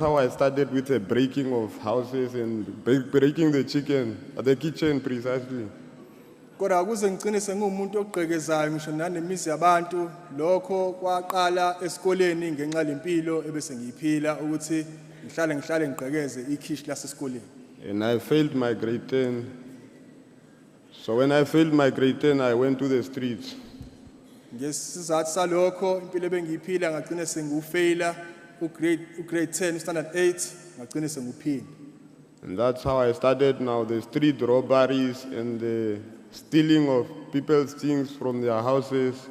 how I started with the breaking of houses and breaking the kitchen precisely. Kodwa ukuze ngicine sengumuntu ogqekezayo ngisho nanemizi yabantu lokho kwaqala esikoleni ngenxa lempilo ebese ngiyiphila ukuthi ngihlale ngigqekeze ikhishi lasesikoleni. And I failed my grade 10. So when I failed my grade 10, I went to the streets. Ngesizathu salokho impilo ebengiyiphila ngagcina sengufeyila grade 10 standard 8 ngagcina senguphila. And that's how I started now, the street robberies and the stealing of people's things from their houses.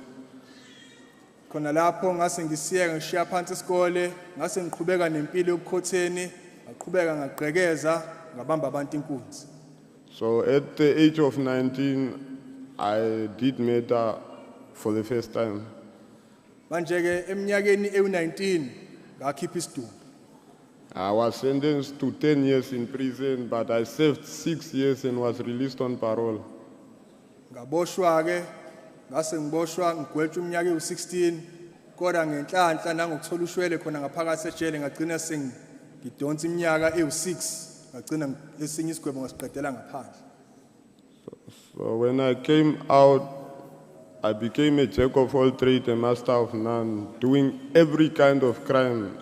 Khona lapho ngase ngisiyeka ngishiya phansi isikole ngase ngiqhubeka nempilo yobukhotheni ngaqhubeka ngagqekeza ngabamba abantu inkunzi. So at the age of 19, I did murder for the first time. Manje ke eminyakeni ewu19 ngakhipha isidumbu. I was sentenced to 10 years in prison, but I served 6 years and was released on parole. Ngaboshwa ke ngase ngiboshwa ngigwetshwa umnyaka ewu16 kodwa ngenhlanhla nangokuthola ushwele khona ngaphakathi ejele ngagcina sengidonsa iminyaka ewu6 ngagcina esinye isigwebo ngasiqedela ngaphandle. So when I came out, I became a jack of all trades, a master of none, doing every kind of crime.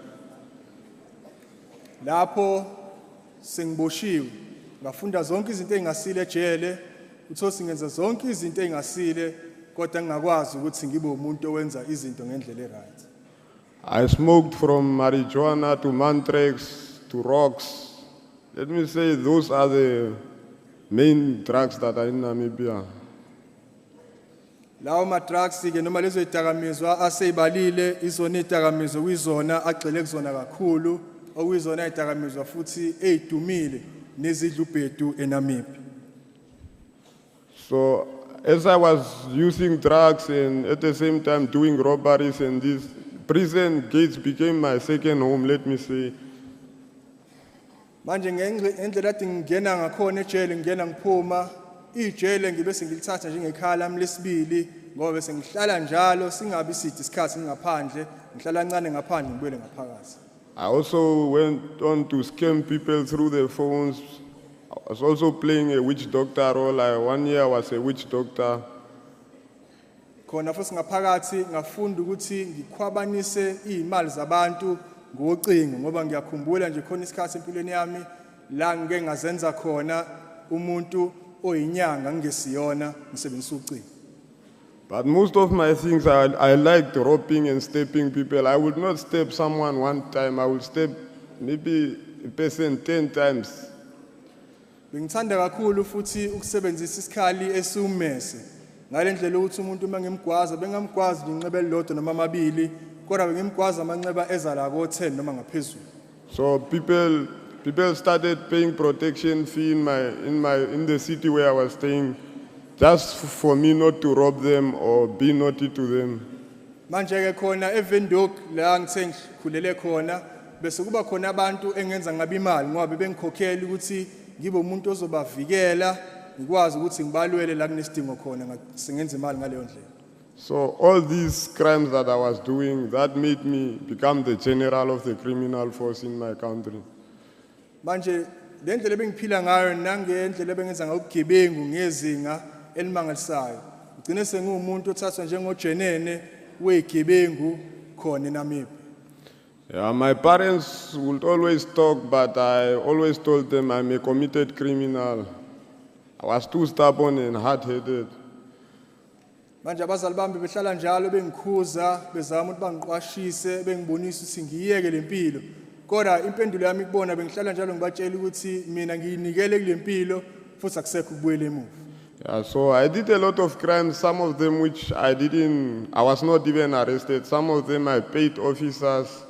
Lapho sengiboshiwe ngafunda zonke izinto engasile ejele utho singenza zonke izinto engasile kodwa ngingakwazi ukuthi ngibe umuntu owenza izinto ngendlela eright. I smoked from marijuana to mantrax to rocks. Let me say those are the main drugs that are in Namibia. Lawo ma drugs ke noma lezo idakamizwa aseyibalile izona idakamizwa kuyizona agcile kuzona kakhulu okuyizona idakamizwa futhi ezidumile nezidla ubhedu eNamibia. So as I was using drugs and at the same time doing robberies, and these prison gates became my second home, let me say. Manje ngendlela athi ngingena ngakhona ejele ngena ngiphuma ijele ngibe sengilithatha njengekhala lami lesibili ngoba bese ngihlala njalo singabi sithi isikhathi ngingaphandle ngihlala kancane ngaphandle ngibuyele ngaphakathi. I also went on to scam people through their phones. I was also playing a witch doctor role. 1 year I was a witch doctor. Khona futhi ngaphakathi ngafunda ukuthi ngikhwabanise izimali zabantu ngocingo ngoba ngiyakhumbula nje khona isikhathi empilweni yami la ngeke ngazenza khona umuntu oyinyanga ngesiyona ngisebenzisa ucingo. But most of my things, I liked robbing and stepping people. I would not step someone one time. I would step maybe a person 10 times. Bengithanda kakhulu futhi ukusebenzisa isikhali esiwumese. Ngalendlela ukuthi umuntu mangimgwaza bengamgwazi nginxebe lodwa noma amabili kodwa bengimgwaza amanxeba eza la ko10 noma ngaphezulu. So people started paying protection fee in the city where I was staying, just for me not to rob them or be naughty to them. Manje ke khona eVindhoek la ngithe ngikhulele khona bese kuba khona abantu engenza ngabe imali ngoba bengikhokhela ukuthi ngibe umuntu ozobavikela ngikwazi ukuthi ngibalwele la kunesidingo khona ngasengenza imali ngaleyo ndlela. So all these crimes that I was doing, that made me become the general of the criminal force in my country. Manje le ndlela bengiphila ngayo nangendlela bengenza ngokugebengu ngezinga elimangalisayo ugcine sengumuntu othathwa njengojenene wegebengu khona eNamibia. Yeah, my parents would always talk, but I always told them I'm a committed criminal. I was too stubborn and hard-headed. Manje abazali bami behlala njalo bengikhuza bezama ukuthi bangiqwashise bengibonisa ukuthi ngiyeke lempilo kodwa impendulo yami kubona bengihlala njalo ngibatshela ukuthi mina ngiyinikele kulempilo futhi akusekho ukubuyela emuva. Yeah, so I did a lot of crimes, some of them which I was not even arrested. Some of them I paid officers.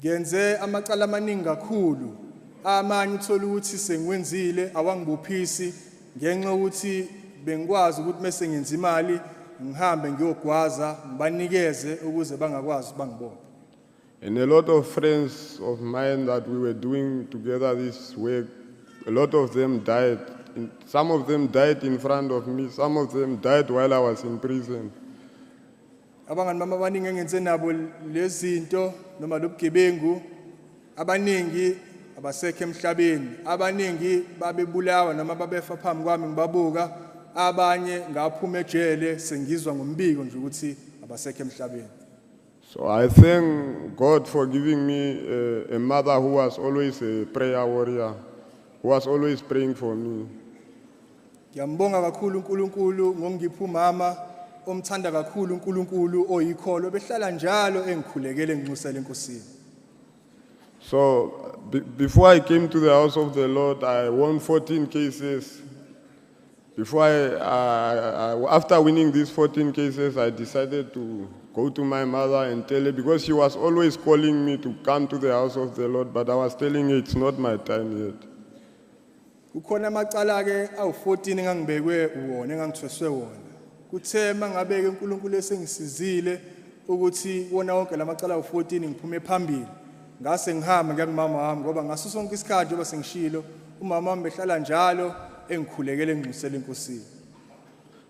Ngenze amacala amaningi kakhulu amanye uthola ukuthi sengiwenzile awangibophisi ngenxa ukuthi bengikwazi ukuthi mase ngenza imali ngihambe ngiyogwaza ngibanikeze ukuze bangakwazi bangibophe. And a lot of friends of mine that we were doing together this work, a lot of them died. Some of them died in front of me. Some of them died while I was in prison. abangani bami abaningi engenze nabo lezinto noma lobugebengu abaningi abasekho emhlabeni, abaningi babebulawa noma babefa phambi kwami ngibabuka, abanye ngaphuma ejele sengizwa ngombiko nje ukuthi abasekho emhlabeni. So I thank God for giving me a mother who was always a prayer warrior, who was always praying for me. Ngiyambonga kakhulu uNkulunkulu ngongipha umama omthanda kakhulu uNkulunkulu oyikholo behlala njalo engikhulekele nginxusela enkosini. So before I came to the house of the Lord, I won 14 cases. Before after winning these 14 cases, I decided to go to my mother and tell her, because she was always calling me to come to the house of the Lord, but I was telling her it's not my time yet. Kukhona amacala ke awu14 engangibekwe wona engangithweswe wona. Kuthe mangabeke uNkulunkulu esengisizile ukuthi wona wonke lamacala awu14 ngiphume phambili. Ngase ngihamba ngiya kumama wami ngoba ngaso sonke isikhathi oba sengishilo umama wami behlala njalo engikhulekele nginxusela enkosini.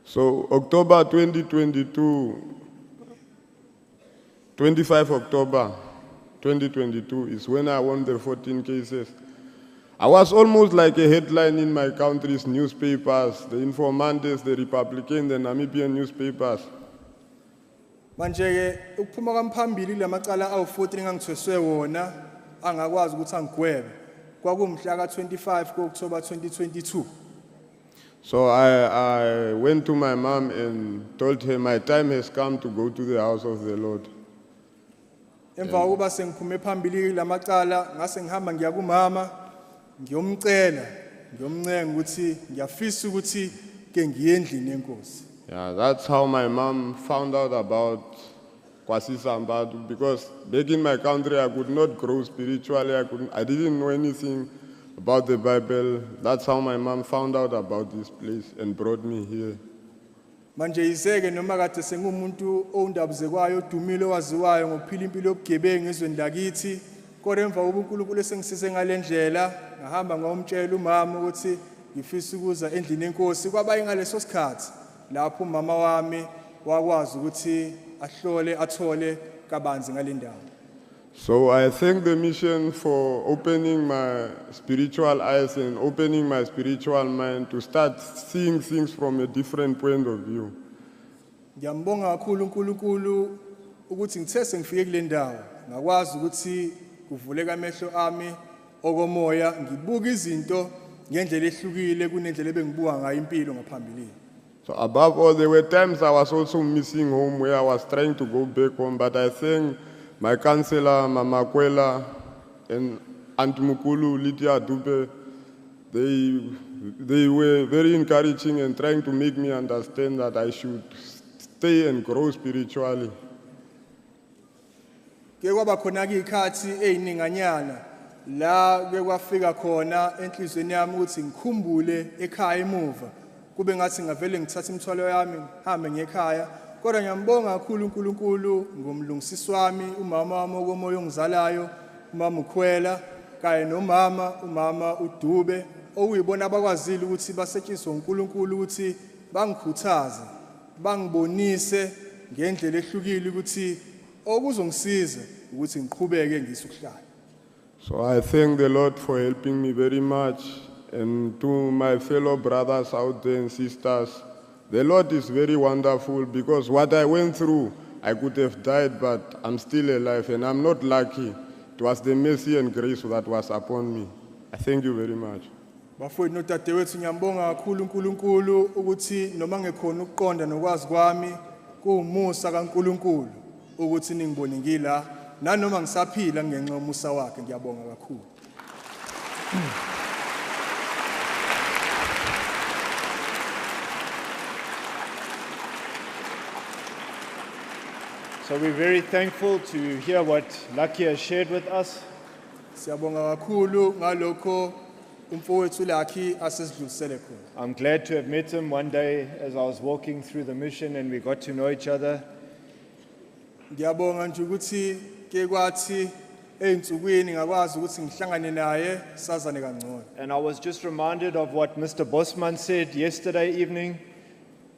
So October 2022, 25 October 2022 is when I won the 14 cases. I was almost like a headline in my country's newspapers, the Informantes, the Republican, the Namibian newspapers. Manje ke ukuphuma kwamphambili lamacala awu14 engangithweswe wona angakwazi ukuthi angigwebe. Kwakumhla ka25 kuOctober 2022. So I went to my mom and told her my time has come to go to the house of the Lord. Emva kokuba sengiphume phambili lamacala ngase ngihamba ngiya kumama ngiyomcela ngiyomncenga ukuthi ngiyafisa ukuthi ke ngiye endlini yenkosi. Yeah, that's how my mom found out about Kwasi Sambadu, because back in my country I could not grow spiritually. I didn't know anything about the Bible. That's how my mom found out about this place and brought me here. Manje izeke noma kade sengumuntu ondabuzekwayo odumile owaziwayo ngokuphila impilo yobugebengu ezweni lakithi, kodwa emva kokuba uNkulunkulu esengisize ngalendlela ngahamba ngomtshela umama ukuthi ngifisa ukuza endlini yenkosi. Kwabaye ngaleso sikhathi lapho umama wami wakwazi ukuthi ahlole athole kabanzi ngalendawo. So I thank the mission for opening my spiritual eyes and opening my spiritual mind to start seeing things from a different point of view. Ngiyambonga kakhulu uNkulunkulu ukuthi ngithe sengifike kule ndawo ngakwazi ukuthi kuvuleka amehlo ami okomoya ngibuka izinto ngendlela ehlukile kunendlela ebengibuka ngayo impilo ngaphambili. So above all, there were times I was also missing home where I was trying to go back home, but I thank my counselor, Mama Kwela, and Aunt Mukulu, Lydia Dube. They were very encouraging and trying to make me understand that I should stay and grow spiritually. Ke kwaba khona ke ikhathi ezininganyana la ke kwafika khona enhlizweni yami ukuthi ngikhumbule ekhaya emuva. Kube ngathi ngavele ngithatha imithwalo yami ngihambe ngekhaya, kodwa ngiyambonga kakhulu uNkulunkulu ngomlungisisi wami umama wami okomoya ongizalayo umama uKhwela kanye umama uDube okuyibona abakwazile ukuthi basetshenziswe uNkulunkulu ukuthi bangikhuthaze bangibonise ngendlela ehlukile ukuthi okuzongisiza ukuthi ngiqhubeke ngisukuhlala. So I thank the Lord for helping me very much, and to my fellow brothers out there and sisters, the Lord is very wonderful, because what I went through, I could have died, but I'm still alive and I'm not lucky. It was the mercy and grace that was upon me. I thank you very much. Bafowethu nodadewethu ngiyambonga kakhulu uNkulunkulu ukuthi noma ngekhona ukuqonda nokwazi kwami kuumusa kaNkulunkulu ukuthi ningibone ngila nanoma ngisaphila ngenxa yomusa wakhe. Ngiyabonga kakhulu. So we're very thankful to hear what Lucky has shared with us. Siyabonga kakhulu ngalokho umfowethu Lucky asesidlulisele khona. I'm glad to have met him one day as I was walking through the mission and we got to know each other. Ngiyabonga nje ukuthi ke kwathi einsukwini ngakwazi ukuthi ngihlangane naye sazane kangcono. And I was just reminded of what Mr. Bosman said yesterday evening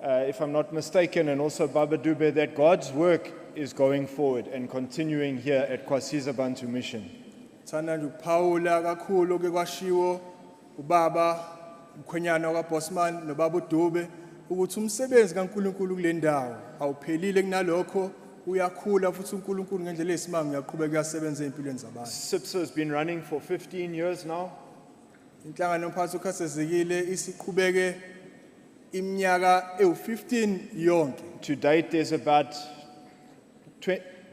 if I'm not mistaken, and also Baba Dube, that God's work is going forward and continuing here at Kwasiza Bantu Mission. Thanda nje ukuphawula kakhulu ke kwashiwo ubaba umkhwenyana kaBosman nobaba uDube ukuthi umsebenzi kaNkuluNkulu kule ndawo awuphelile kunalokho uyakhula futhi uNkulunkulu ngendlela esimanga uyaqhubeka uyasebenza empilweni zabantu. SIPSA has been running for 15 years now. Inhlangano yomphakathi okhathazekile isiqhubeke iminyaka ewu15 yonke. To date, there's about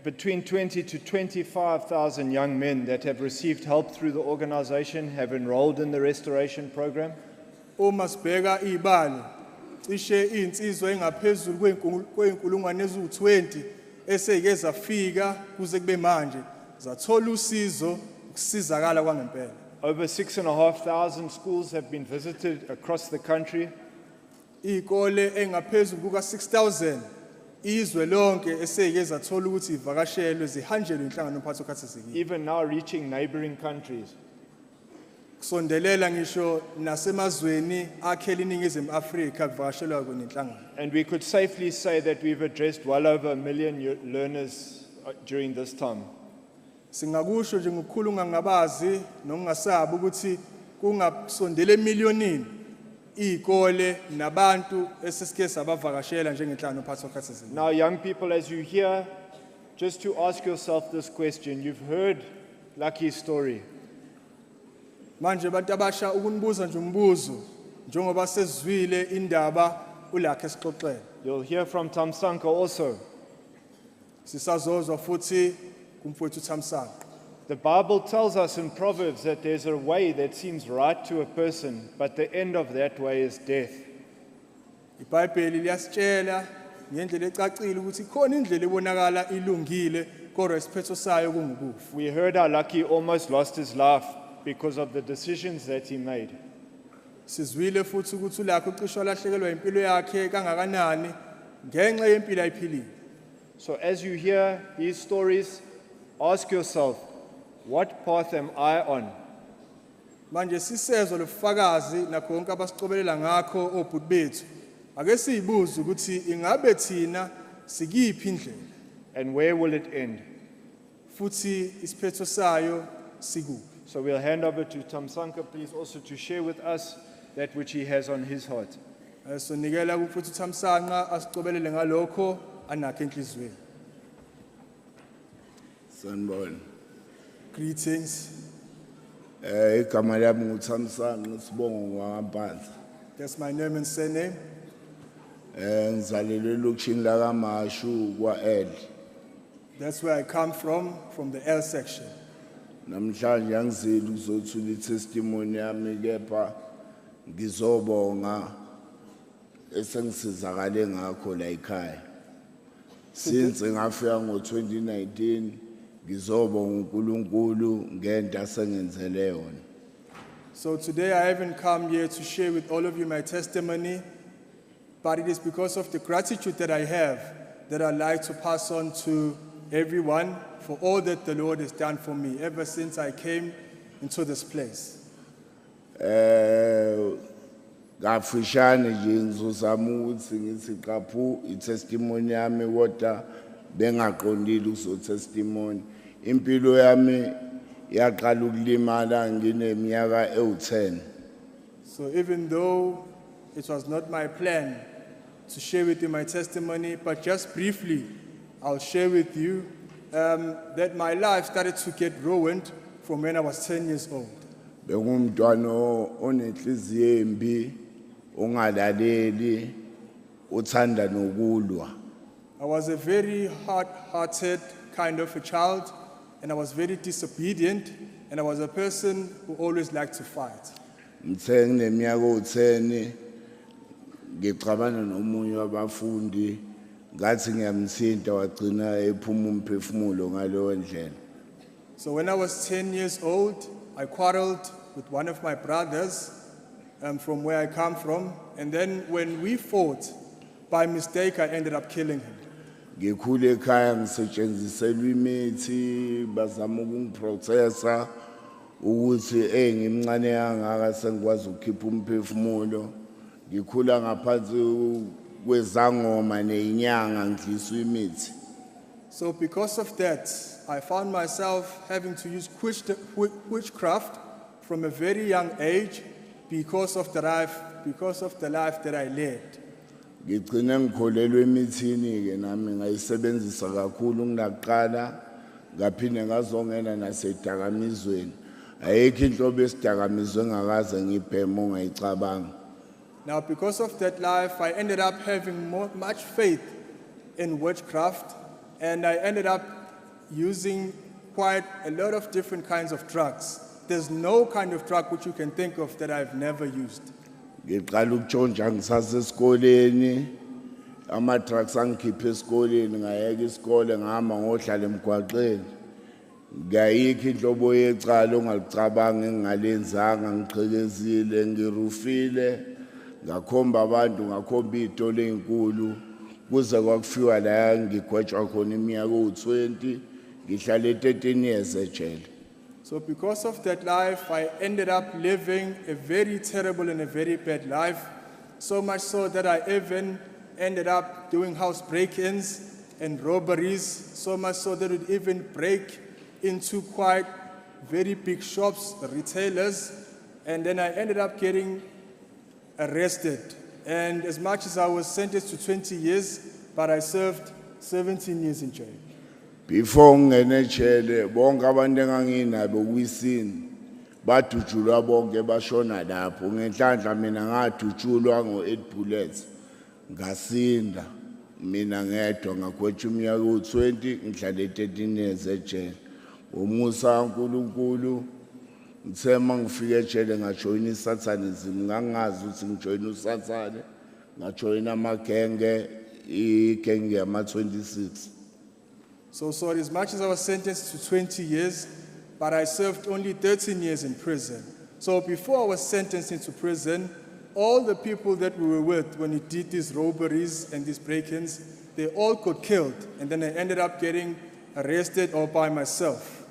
between 20 to 25,000 young men that have received help through the organization, have enrolled in the restoration program. Uma sibheka ibalo cishe insizwa engaphezulu kweinkulungwane eziwu20 eseke zafika kuze kube manje zathola usizo ukusizakala kwangempela. Over 6,500 schools have been visited across the country. Ikole engaphezulu kuka 6000 izwe lonke eseke zathola ukuthi ivakashelwe zihanjelwe inhlangano yomphakathi okhathazekile. Even now reaching neighboring countries. Kusondelela ngisho nasemazweni akhela iningizimu Afrika kuvakashelwa kwenye inhlangano. And we could safely say that we've addressed well over 1 million learners during this time. Singakusho nje ngokukhuluma ngabazi nokungasabi ukuthi kungasondele emiliyonini ikole nabantu esesike sabavakashela njengenhlangano yomphakathi okhathazekile. Now, young people, as you hear, just to ask yourself this question. You've heard Lucky's story. Manje abantu abasha ukunibuza nje umbuzo njengoba sezwile indaba uLakhe esixoxela. You'll hear from Tamsanqa also. Sisazozwa futhi kumfowethu Thamsanqa. The Bible tells us in Proverbs that there's a way that seems right to a person, but the end of that way is death. IBhayibheli liyasitshela ngendlela ecacile ukuthi khona indlela ebonakala ilungile kodwa isiphetho sayo kungukufa. We heard how Lucky almost lost his life because of the decisions that he made. Sizwile futhi ukuthi uLakhe ucishe walahlekelwa impilo yakhe kangakanani ngenxa yempilo ayiphilile. So as you hear these stories, ask yourself, what path am I on? Manje sisezwe lofakazi nakho konke abasicobelela ngakho obhuti bethu. Ake siyibuze ukuthi ingabe thina sikiphi indlela And where will it end? futhi isiphetho sayo sikuphi. So we'll hand over to Tamsanqa, please, also to share with us that which he has on his heart. So nikela kumfowethu Thamsanqa asicobelele ngalokho anakho enhlizweni. Sanibona. Greetings. Igama lami nguThamsanqa Sibongo kwaMpanza. That's my name and surname. Ngizalelwe elokishini lakaMashu kwaL. That's where I come from the L section. Namhlanje angizeli ukuzothula itestimony yami kepha ngizobonga esengisizakale ngakho la ekhaya. Since ngafika ngo2019 ngizobonga uNkulunkulu ngento asengenzele yona. So today I haven't come here to share with all of you my testimony, but it is because of the gratitude that I have that I'd like to pass on to everyone for all that the Lord has done for me ever since I came into this place. Ngafishane nje ngizozama ukuthi ngithi qaphu itestimony yami kodwa bengaqondile ukuzo testimony. Impilo yami yaqala ukulimala ngineminyaka ewu10. So even though it was not my plan to share with you my testimony, but just briefly, I'll share with you that my life started to get ruined from when I was 10 years old. Bengumntwana onenhliziyo embi, ongalaleli, uthanda nokulwa. I was a very hard-hearted kind of a child, and I was very disobedient, and I was a person who always liked to fight. Ngithe ngineminyaka ewu10 ngixabana nomunye wabafundi ngathi ngiyamthinta wagcina ephuma umphefumulo ngaleyo ndlela. So when I was 10 years old, I quarreled with one of my brothers from where I come from, and then when we fought, by mistake I ended up killing him. Ngikhule ekhaya ngisetshenziselwa imithi bazama ukungiprocessa ukuthi ngimncane kangaka sengikwazi ukukhipha umphefumulo. Ngikhula ngaphansi kwezangoma nezinyanga ngidliswa imithi. So because of that, I found myself having to use witchcraft from a very young age because of the life that I led. Ngigcine ngikholelwe emithini ke nami ngayisebenzisa kakhulu kunaqala ngaphinde ngazongena nasedakamizweni. Ayikho inhlobo esidakamizwe ngakaze ngibheme ongayicabanga. Now, because of that life, I ended up having much faith in witchcraft, and I ended up using quite a lot of different kinds of drugs. There's no kind of drug which you can think of that I've never used. Ngiqala ukutshontsha ngisasesikoleni, ama-drugs angikhiphe esikoleni, ngayeka isikole ngihamba ngohlala emgwaqeni. Ngayikho inhlobo yecala ongalicabanga engingalenzanga, ngiqhekezile, ngirufile, ngakhomba abantu, ngakhomba iy'tolo ey'nkulu, kuze kwakufiwa la ngigwetshwa khona iminyaka ewu-20, ngihlale 13 years ejele. So because of that life, I ended up living a very terrible and a very bad life, so much so that I even ended up doing house break-ins and robberies, so much so that it would even break into quite very big shops, retailers, and then I ended up getting arrested. And as much as I was sentenced to 20 years, but I served 17 years in jail. Before ngene ejele bonke abantu enganginabo kwisini badutshulwa bonke bashona lapho. Ngenhlanhla mina ngadutshulwa ngo8 bullets ngasinda mina ngedwa ngagwetshwa iminyaka ewu-20 ngihlale 13 years ejele. Umusa kaNkulunkulu ngithema ngifike ejele ngajoyina isathanism, ngangazi ukuthi ngijoyina usathane, ngajoyina amagenge, igenge yama-26. So as much as I was sentenced to 20 years, but I served only 13 years in prison. So before I was sentenced into prison, all the people that we were with when we did these robberies and these break-ins, they all got killed. And then I ended up getting arrested all by myself.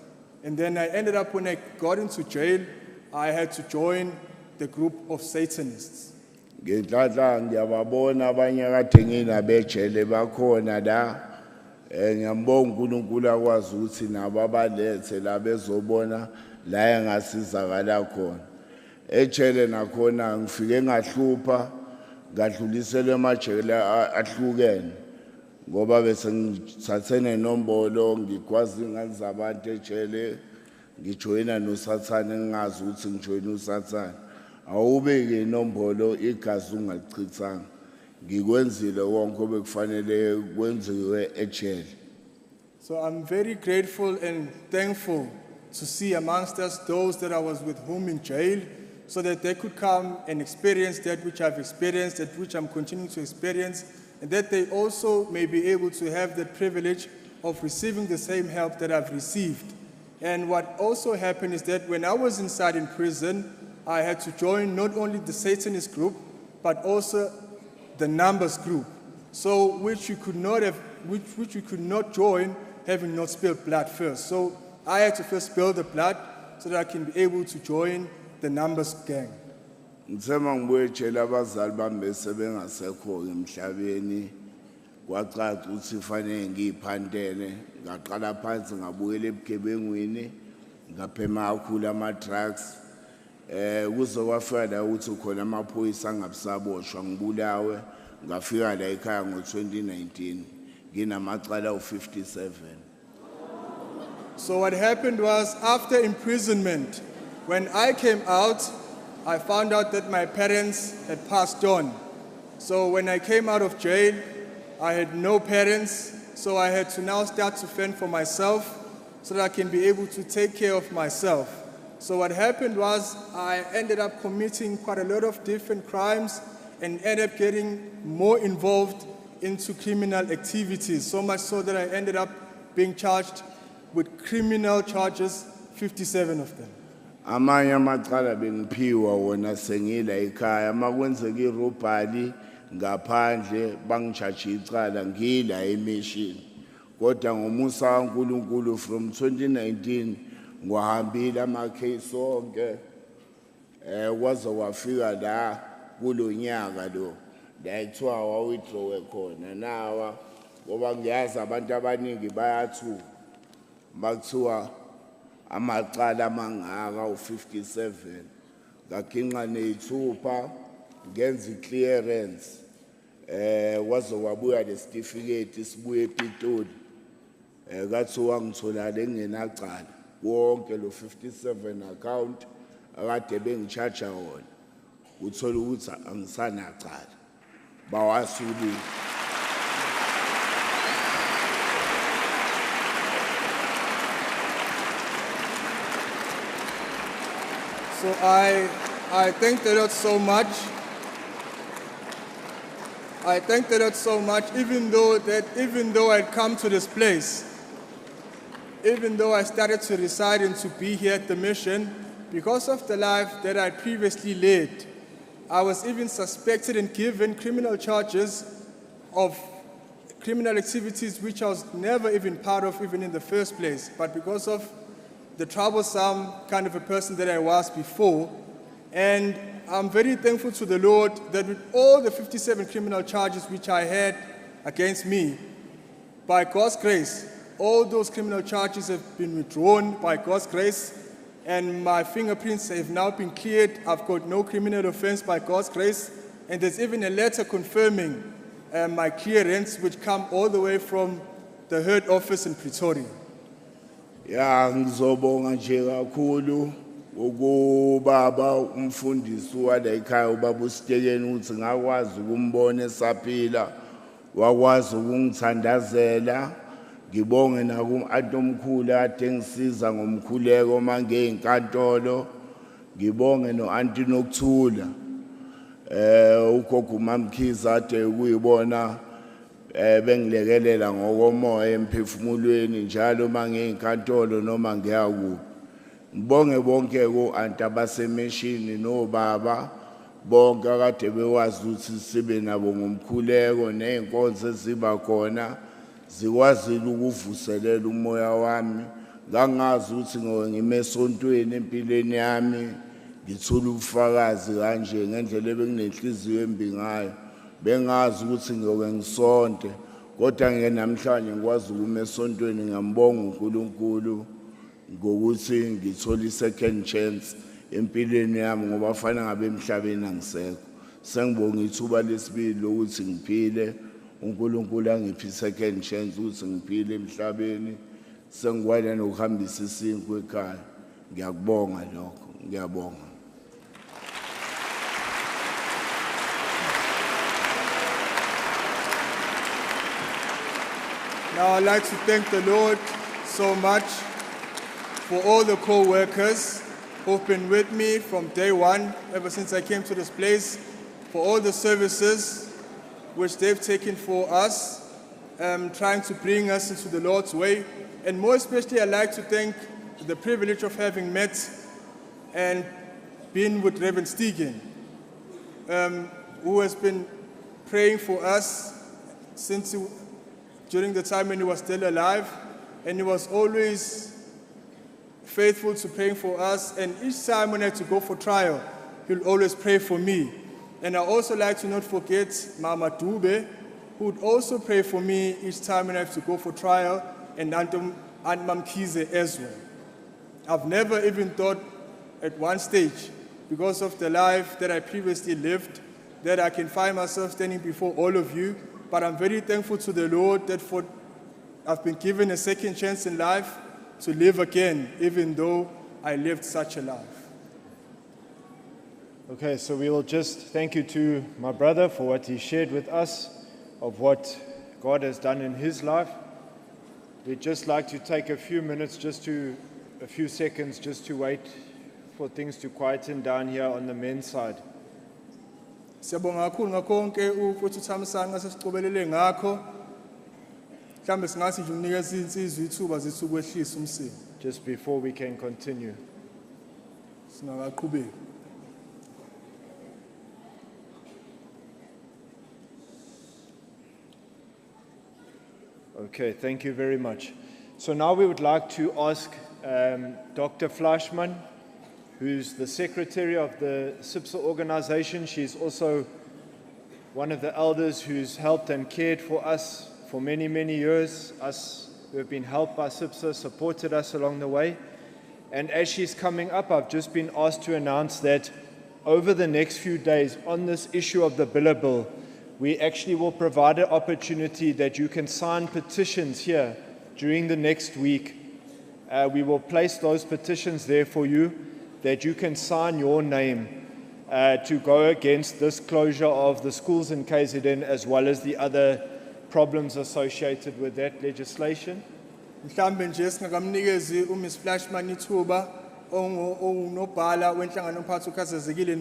And then I ended up, when I got into jail, I had to join the group of Satanists. Ngenhlanhla ngiyababona abanye kade nginabejele bakhona la. Ngiyambonga uNkulunkulu akwazi ukuthi nabo abalethe la bezobona la engasizakala khona. Ejele nakhona ngifike ngahlupha, ngadluliselwa emajele ahlukene ngoba bese ngithathe nenombolo, ngikwazi ingane zabantu ejele, ngijoyina nosathane ngingazi ukuthi ngijoyina usathane. Awubeke inombolo igazi ungalichithanga. Ngikwenzile konke obekufanele kwenziwe ejele. So I'm very grateful and thankful to see amongst us those that I was with whom in jail, so that they could come and experience that which I've experienced, that which I'm continuing to experience, and that they also may be able to have the privilege of receiving the same help that I've received. And what also happened is that when I was inside in prison, I had to join not only the Satanist group, but also the Numbers group, so which you could not join having not spilled blood first. So I had to first spill the blood so that I can be able to join the Numbers gang. Ngithema ngibuye ejele abazali bami bese bengasekho emhlabeni, kwacaca ukuthi kufanele ngiyiphandele, ngaqala phansi ngabuyela ebugebengwini, ngaphema kakhulu ama-drugs. Kuze kwafika la ukuthi khona amaphoyisa angabisaboshwa ngibulawe, ngafika la ekhaya ngo-2019 nginamacala u-57. So what happened was, after imprisonment, when I came out, I found out that my parents had passed on. So when I came out of jail, I had no parents, so I had to now start to fend for myself so that I can be able to take care of myself. So what happened was, I ended up committing quite a lot of different crimes and ended up getting more involved into criminal activities, so much so that I ended up being charged with criminal charges, 57 of them. Amanye amacala bengiphiwa wona sengila ekhaya, makwenzeka irobhali ngaphandle bangichaje icala ngila emission. Kodwa ngomusa kaNkulunkulu from 2019 ngwahambile ama-case onke, kwaze wafika la kulonyaka lo Ndayithiwa wawithrowe khona nawa ngoba ngiyazi abantu abaningi bayathuka makuthiwa amacala amangaka u57 ngaginqa neyithupha ngenza iclearance kwaze kwabuya lesitifiketi sibuye ePitoli kathiwa ngitholale ngingenacala wonke lo 57 account akade bengicharge wona uthola ukuthi angisanacala bawasulile. So I thank the Lord so much. I thank the Lord so much, even though I'd come to this place, even though I started to reside and to be here at the mission, because of the life that I previously led, I was even suspected and given criminal charges of criminal activities which I was never even part of, even in the first place. But because of the troublesome kind of a person that I was before, and I'm very thankful to the Lord that with all the 57 criminal charges which I had against me, by God's grace, all those criminal charges have been withdrawn by God's grace, and my fingerprints have now been cleared. I've got no criminal offense by God's grace, and there's even a letter confirming my clearance, which come all the way from the head office in Pretoria. Ya ngizobonga nje kakhulu ukubaba umfundisi wala ekhaya ubaba uSitekeni ukuthi ngakwazi ukumbona esaphila wakwazi ukungithandazela ngibonge nakumntomkhulu ade ngisiza ngomkhuleko manje enkantolo ngibonge noanti Nokuthula ugogo uMamkhiza ade ukuyibona bengilekelela ngokomoya emphefumulweni njalo manje enkantolo noma ngiyaku ngibonge bonke ko-anti abasemeshini nobaba bonke akade bewazi ukuthi sibe nabo ngomkhuleko ney'nkonzo eziba khona zikwazile ukuvuselela umoya wami ngangazi ukuthi ngime esontweni empilweni yami ngithola ubufakazi kanje ngendlela ebenginenhliziyo embi ngayo bengazi ukuthi ngiyoke ngisonte kodwa namhlanje ngikwazi ukuma esontweni ngiyambonga uNkulunkulu ngokuthi ngithola i-second chance empilweni yami ngoba fanele ngabe emhlabeni angisekho sengibonga ithuba lesibili lokuthi ngiphile uNkulunkulu angiphi i-second chance ukuthi ngiphile emhlabeni sengikwazi nokuhambisa isinkwa ekhaya ngiyakubonga lokho ngiyabonga. Now I'd like to thank the Lord so much for all the co-workers who've been with me from day one, ever since I came to this place, for all the services which they've taken for us, trying to bring us into the Lord's way. And more especially, I'd like to thank the privilege of having met and been with Reverend Stegen, who has been praying for us during the time when he was still alive, and he was always faithful to praying for us, and each time when I had to go for trial, he'll always pray for me. And I also like to not forget Mama Dube, who would also pray for me each time when I have to go for trial, and Aunt Mamkhize as well. I've never even thought at one stage, because of the life that I previously lived, that I can find myself standing before all of you. But I'm very thankful to the Lord that I've been given a second chance in life to live again, even though I lived such a life. Okay, so we will just thank you to my brother for what he shared with us of what God has done in his life. We'd just like to take a few minutes, a few seconds, just to wait for things to quieten down here on the men's side. Siyabonga kakhulu ngakonke uFuthu Thamsanqa sesicobelele ngakho. Mhlambe singathi nje unikeza insizwe ithuba zithi ukwehlisa umsimo. Just before we can continue. Singakaqhubeki. Okay, thank you very much. So now we would like to ask Dr. Fleischmann, who's the secretary of the SIPSA organization. She's also one of the elders who's helped and cared for us for many, many years, us who have been helped by SIPSA, supported us along the way. And as she's coming up, I've just been asked to announce that over the next few days on this issue of the biller bill, we actually will provide an opportunity that you can sign petitions here during the next week. We will place those petitions there for you that you can sign your name to go against this closure of the schools in KZN as well as the other problems associated with that legislation. Mhlambe nje singakamnikezi uMiss Flashman ithuba ongunobhala wenhlangano mphathi ukhazezekile